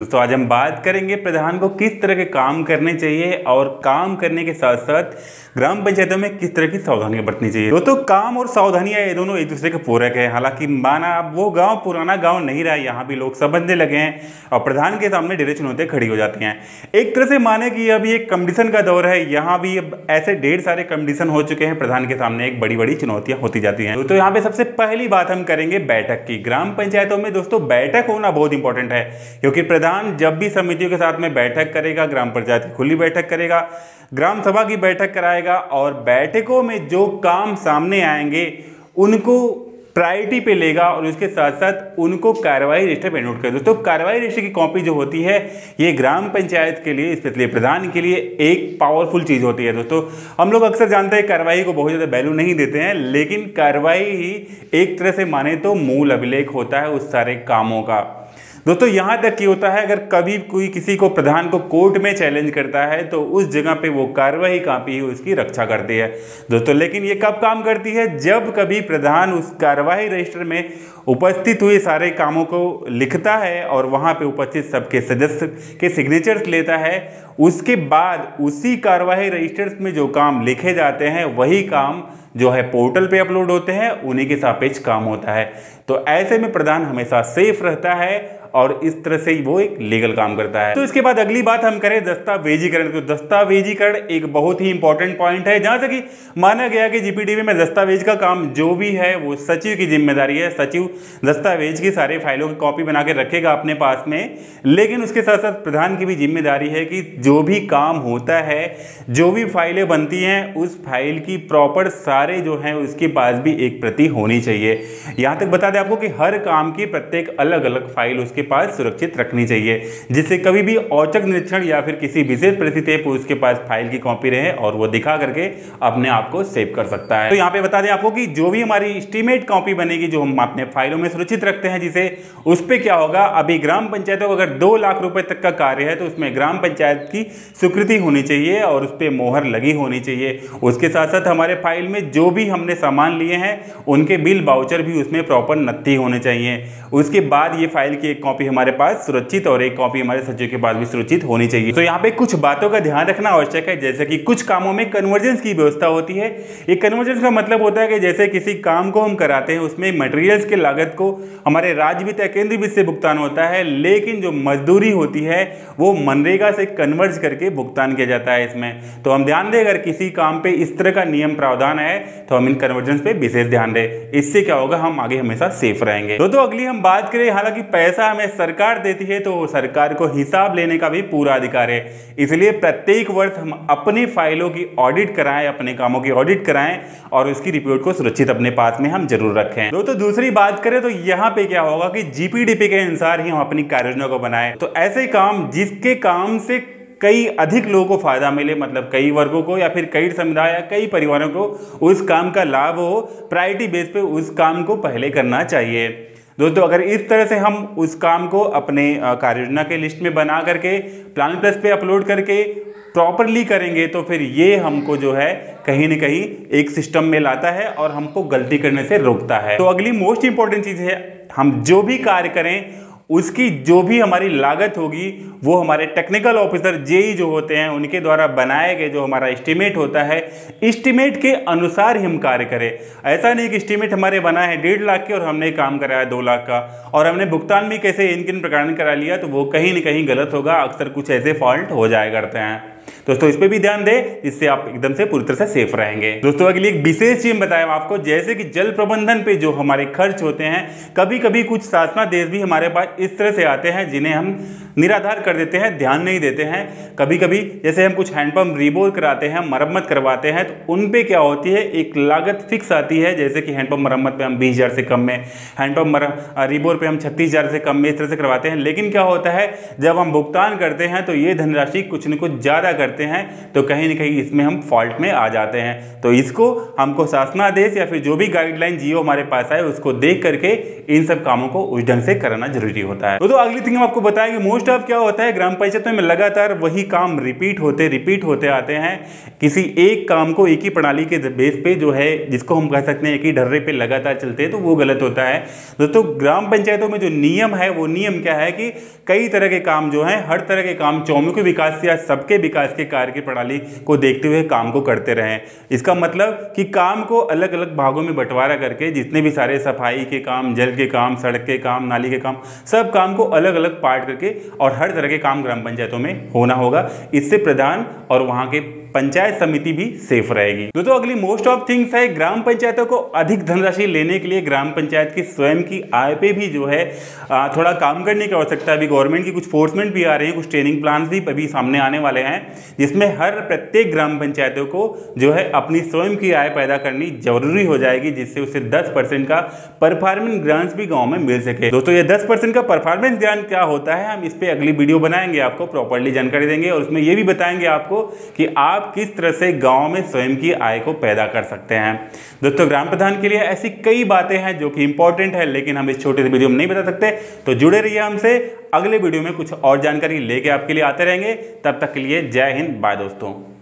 दोस्तों आज हम बात करेंगे प्रधान को किस तरह के काम करने चाहिए और काम करने के साथ साथ ग्राम पंचायतों में किस तरह की सावधानियां बरतनी चाहिए। दोस्तों काम और सावधानियां ये दोनों एक दूसरे के पूरक है। हालांकि माना अब वो गांव पुराना गांव नहीं रहा, यहाँ भी लोग समझने लगे हैं और प्रधान के सामने ढेर चुनौतियां खड़ी हो जाती हैं। एक तरह से माने कि अभी एक कंपटीशन का दौर है, यहाँ भी अब ऐसे ढेर सारे कंपटीशन हो चुके हैं, प्रधान के सामने एक बड़ी बड़ी चुनौतियां होती जाती हैं। तो यहाँ पे सबसे पहली बात हम करेंगे बैठक की। ग्राम पंचायतों में दोस्तों बैठक होना बहुत इंपॉर्टेंट है, क्योंकि प्रधान जब भी समितियों के साथ में बैठक करेगा, ग्राम पंचायत की खुली बैठक करेगा, ग्राम सभा की बैठक कराएगा और बैठकों में जो काम सामने आएंगे उनको प्रायोरिटी पे लेगा और उसके साथ साथ उनको कार्रवाई रजिस्टर पे नोट कर। दोस्तों कार्रवाई रजिस्टर की कॉपी जो होती है ये ग्राम पंचायत के लिए, स्पेशली प्रधान के लिए एक पावरफुल चीज़ होती है। दोस्तों हम लोग अक्सर जानते हैं कार्रवाई को बहुत ज़्यादा वैल्यू नहीं देते हैं, लेकिन कार्रवाई ही एक तरह से माने तो मूल अभिलेख होता है उस सारे कामों का। दोस्तों यहाँ तक कि होता है अगर कभी कोई किसी को प्रधान को कोर्ट में चैलेंज करता है तो उस जगह पे वो कार्रवाई कापी ही उसकी रक्षा करती है दोस्तों। लेकिन ये कब काम करती है? जब कभी प्रधान उस कार्रवाई रजिस्टर में उपस्थित हुए सारे कामों को लिखता है और वहाँ पे उपस्थित सबके सदस्य के सिग्नेचर्स लेता है। उसके बाद उसी कार्रवाई रजिस्टर्स में जो काम लिखे जाते हैं वही काम जो है पोर्टल पे अपलोड होते हैं, उन्हीं के सापेक्ष काम होता है। तो ऐसे में प्रधान हमेशा सेफ रहता है और इस तरह से वो एक लीगल काम करता है। तो इसके बाद अगली बात हम करें दस्तावेजीकरण। तो दस्तावेजीकरण एक बहुत ही इंपॉर्टेंट पॉइंट है, जहां से कि माना गया कि जीपीडीपी में दस्तावेज का काम जो भी है वो सचिव की जिम्मेदारी है। सचिव दस्तावेज की सारे फाइलों की कॉपी बना के रखेगा अपने पास में, लेकिन उसके साथ साथ प्रधान की भी जिम्मेदारी है कि जो भी काम होता है, जो भी फाइलें बनती हैं, उस फाइल की प्रॉपर सारे जो हैं उसके पास भी एक प्रति होनी चाहिए। यहाँ तक बता दें आपको कि हर काम की प्रत्येक अलग अलग फाइल उसके पास सुरक्षित रखनी चाहिए, जिससे कभी भी औचक निरीक्षण या फिर किसी विशेष परिस्थिति पर उसके पास फाइल की कॉपी रहे और वो दिखा करके अपने आप को सेव कर सकता है। तो यहाँ पे बता दें आपको कि जो भी हमारी एस्टीमेट कॉपी बनेगी जो हम अपने फाइलों में सुरक्षित रखते हैं, जिसे उस पर क्या होगा, अभी ग्राम पंचायतों को अगर 2 लाख रुपए तक का कार्य है तो उसमें ग्राम पंचायत की स्वीकृति होनी चाहिए और उस पर मोहर लगी होनी चाहिए। उसके साथ साथ हमारे फाइल में जो भी हमने सामान लिए हैं उनके बिल वाउचर भी उसमें प्रॉपर नत्थी होने चाहिए। उसके बाद ये फाइल की एक कॉपी हमारे पास सुरक्षित और एक कॉपी हमारे सचिव के पास भी सुरक्षित होनी चाहिए। तो यहाँ पे कुछ बातों का ध्यान रखना आवश्यक है, जैसे कि कुछ कामों में कन्वर्जेंस की व्यवस्था होती है। एक कन्वर्जेंस का मतलब होता है कि जैसे किसी काम को हम कराते हैं उसमें मटेरियल्स की लागत को हमारे राज्य वित्त या केंद्रीय वित्त से भुगतान होता है, लेकिन जो मजदूरी होती है वो मनरेगा से कन्वर्ज करके भुगतान किया जाता है इसमें। तो हम ध्यान दें अगर किसी काम पे इस तरह का नियम प्रावधान है तो हम इन कन्वर्जेंस पे विशेष ध्यान दें, इससे क्या होगा, हम आगे हमेशा सेफ रहेंगे। तो अगली हम बात करें, हालांकि पैसा हमें सरकार देती है तो सरकार को हिसाब लेने का भी पूरा अधिकार है, इसलिए प्रत्येक वर्ष हम अपनी फाइलों की ऑडिट कराएं, अपने कामों की ऑडिट कराएं और उसकी रिपोर्ट को सुरक्षित अपने पास में हम जरूर रखें। तो दूसरी बात करें तो यहाँ पे क्या होगा कि जीपीडीपी के अनुसार ही हम अपनी कार्ययोजना को बनाएं। तो ऐसे काम जिसके काम से कई अधिक लोगों को फायदा मिले, मतलब कई वर्गों को या फिर कई समुदाय या कई परिवारों को उस काम का लाभ हो, प्रायोरिटी बेस पे उस काम को पहले करना चाहिए। दोस्तों अगर इस तरह से हम उस काम को अपने कार्ययोजना के लिस्ट में बना करके प्लान प्लस पे अपलोड करके प्रॉपरली करेंगे तो फिर ये हमको जो है कहीं न कहीं एक सिस्टम में लाता है और हमको गलती करने से रोकता है। तो अगली मोस्ट इंपॉर्टेंट चीज़ है, हम जो भी कार्य करें उसकी जो भी हमारी लागत होगी वो हमारे टेक्निकल ऑफिसर जेई जो होते हैं उनके द्वारा बनाए गए जो हमारा एस्टीमेट होता है, एस्टीमेट के अनुसार ही हम कार्य करें। ऐसा नहीं कि एस्टीमेट हमारे बना है 1.5 लाख के और हमने काम कराया 2 लाख का और हमने भुगतान भी कैसे इन किन प्रकार करा लिया, तो वो कहीं ना कहीं गलत होगा। अक्सर कुछ ऐसे फॉल्ट हो जाया करते हैं दोस्तों, इस पे भी ध्यान दें, इससे आप एकदम से पूरी तरह से सेफ रहेंगे। दोस्तों अगली एक विशेष चीज बताया आपको, जैसे कि जल प्रबंधन पे जो हमारे खर्च होते हैं, कभी कभी कुछ शासनादेश भी हमारे पास इस तरह से आते हैं जिन्हें हम निराधार कर देते हैं, ध्यान नहीं देते हैं। कभी कभी जैसे हम कुछ हैंडपंप रिबोर कराते हैं, मरम्मत करवाते हैं, तो उन पे क्या होती है, एक लागत फिक्स आती है। जैसे कि हैंडपंप मरम्मत पे हम 20,000 से कम में, हैंडपंप रिबोर पे हम 36,000 से कम में इस तरह से करवाते हैं। लेकिन क्या होता है, जब हम भुगतान करते हैं तो ये धनराशि कुछ न कुछ ज़्यादा करते हैं तो कहीं ना कहीं इसमें हम फॉल्ट में आ जाते हैं। तो इसको हमको शासनादेश या फिर जो भी गाइडलाइन जियो हमारे पास आए उसको देख करके इन सब कामों को उस ढंग से कराना जरूरी होता है। तो अगली थिंग हम आपको बताएं कि मोस्ट ऑफ क्या होता है, ग्राम पंचायतों में लगातार वही काम रिपीट होते आते हैं। किसी एक काम को एक ही प्रणाली के बेस पे जो है, जिसको हम कह सकते हैं एक ही ढर्रे पे लगातार चलते हैं, तो वो गलत होता है। दोस्तों ग्राम पंचायतों में जो नियम है वो नियम क्या है कि कई तरह के काम जो है, हर तरह के काम चौमुखी विकास या सबके विकास के कार्य की प्रणाली को देखते हुए काम को करते रहें। इसका मतलब कि काम को अलग अलग भागों में बंटवारा करके जितने भी सारे सफाई के काम, जल के काम, सड़क के काम, नाली के काम, सब काम को अलग अलग पार्ट करके और हर तरह के काम ग्राम पंचायतों में होना होगा। इससे प्रधान और वहां के पंचायत समिति भी सेफ रहेगी। दोस्तों अगली मोस्ट ऑफ थिंग्स है, ग्राम पंचायतों को अधिक धनराशि लेने के लिए ग्राम पंचायत की स्वयं की आय पे भी जो है थोड़ा काम करने की आवश्यकता है। अभी गवर्नमेंट की कुछ फोर्समेंट भी आ रही है, कुछ ट्रेनिंग प्लान भी अभी सामने आने वाले हैं, जिसमें हर प्रत्येक ग्राम पंचायतों को जो है अपनी स्वयं की आय पैदा करनी जरूरी हो जाएगी, जिससे उसे 10% का परफॉर्मेंस ग्रांट्स भी गाँव में मिल सके। दोस्तों ये 10% का परफॉर्मेंस ग्रांट क्या होता है, हम इस पर अगली वीडियो बनाएंगे, आपको प्रॉपरली जानकारी देंगे और उसमें यह भी बताएंगे आपको कि आप किस तरह से गांव में स्वयं की आय को पैदा कर सकते हैं। दोस्तों ग्राम प्रधान के लिए ऐसी कई बातें हैं जो कि इंपॉर्टेंट है, लेकिन हम इस छोटे से वीडियो में नहीं बता सकते। तो जुड़े रहिए हमसे, अगले वीडियो में कुछ और जानकारी लेके आपके लिए आते रहेंगे। तब तक के लिए जय हिंद, बाय दोस्तों।